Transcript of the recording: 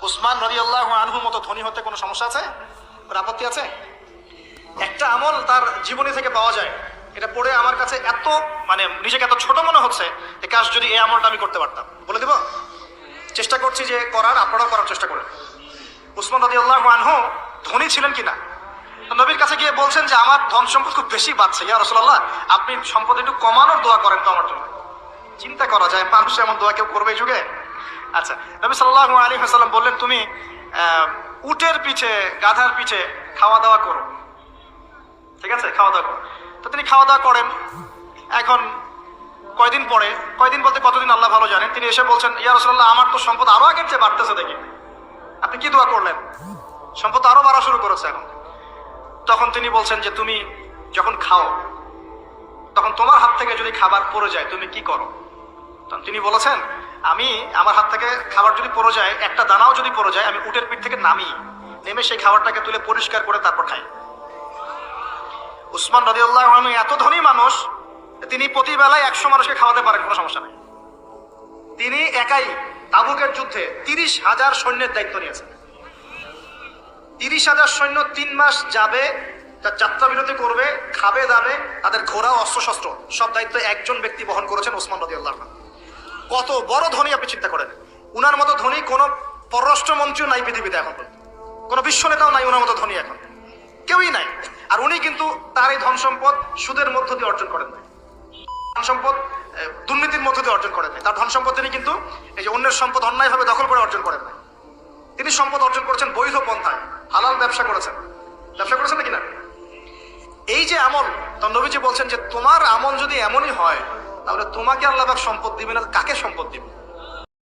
উসমান রাদিয়াল্লাহু আনহুর মতো ধনী হতে কোনো সমস্যা আছে, কোনো আপত্তি আছে? একটা আমল তার জীবনী থেকে পাওয়া যায়, এটা পড়ে আমার কাছে এত নিজেকে এত ছোট মনে হচ্ছে যে কাশ যদি এই আমলটা আমি করতে পারতাম। বলে দিব, চেষ্টা করছি যে করার, আপনারাও করার চেষ্টা করেন। উসমান রাদিয়াল্লাহু আনহু ধনী ছিলেন কিনা, নবীর কাছে গিয়ে বলছেন যে আমার ধন সম্পদ খুব বেশি বাড়ছে, ইয়া রাসূলুল্লাহ আপনি সম্পদ একটু কমানোর দোয়া করেন তো আমার জন্য। চিন্তা করা যায় মানুষ এমন দোয়া কেউ করবে এই যুগে? আচ্ছা, নবী সাল্লাল্লাহু আলাইহি ওয়াসাল্লাম বললেন তুমি উটের পিঠে, গাধার পিঠে খাওয়া দাওয়া করো, ঠিক আছে, খাওয়া দাওয়া করো। তো তিনি খাওয়া দাওয়া করেন। এখন কয়দিন পরে, কয়দিন বলতে কতদিন আল্লাহ ভালো জানেন, তিনি এসে বলছেন ইয়া রাসূলুল্লাহ আমার তো সম্পদ আরো আগের চেয়ে বাড়তেছে, দেখি আপনি কি দোয়া করলেন, সম্পদ আরো বাড়া শুরু করেছে এখন। তখন তিনি বলছেন যে তুমি যখন খাও তখন তোমার হাত থেকে যদি খাবার পড়ে যায় তুমি কি করো? তখন তিনি বলেছেন আমি আমার হাত থেকে খাবার যদি পড়ে যায়, একটা দানাও যদি পড়ে যায়, আমি উটের পিঠ থেকে নেমে সেই খাবারটাকে তুলে পরিষ্কার করে তারপর খাই। উসমান রাদিয়াল্লাহু আনহু এত ধনী মানুষ, তিনি প্রতি বেলায় 100 মানুষকে খাওয়াতে পারেন, কোনো সমস্যা নেই। তিনি একাই তাবুকের যুদ্ধে 30,000 সৈন্যের দায়িত্ব নিয়েছেন। 30,000 সৈন্য 3 মাস যাবে, যাত্রা বিরতি করবে, খাবে দাবে, তাদের ঘোড়া অস্ত্রশস্ত্র সব দায়িত্ব একজন ব্যক্তি বহন করেছেন, ওসমান রাদিয়াল্লাহু আনহু। কত বড় ধনী আপনি চিন্তা করেন। উনার মতো ধনী কোনো পররাষ্ট্রমন্ত্রীও নাই পৃথিবীতে এখন, কোনো বিশ্ব নেতাও নাই উনার মতো ধনী, এখন কেউই নাই। আর উনি কিন্তু তার এই ধন সম্পদ সুদের মধ্য দিয়ে অর্জন করেন নাই, ধন সম্পদ দুর্নীতির মধ্য দিয়ে অর্জন করেন নাই। তার ধন সম্পদ তিনি কিন্তু এই যে অন্যের সম্পদ অন্যায়ভাবে দখল করে অর্জন করেন নাই। তিনি সম্পদ অর্জন করেছেন বৈধ পন্থায়, হালাল ব্যবসা করেছেন নাকি না? এই যে আমল, তখন নবীজি বলছেন যে তোমার আমল যদি এমনই হয় তাহলে তোমাকে আল্লাহ পাক সম্পদ দিবেন না, কাকে সম্পদ দিবেন?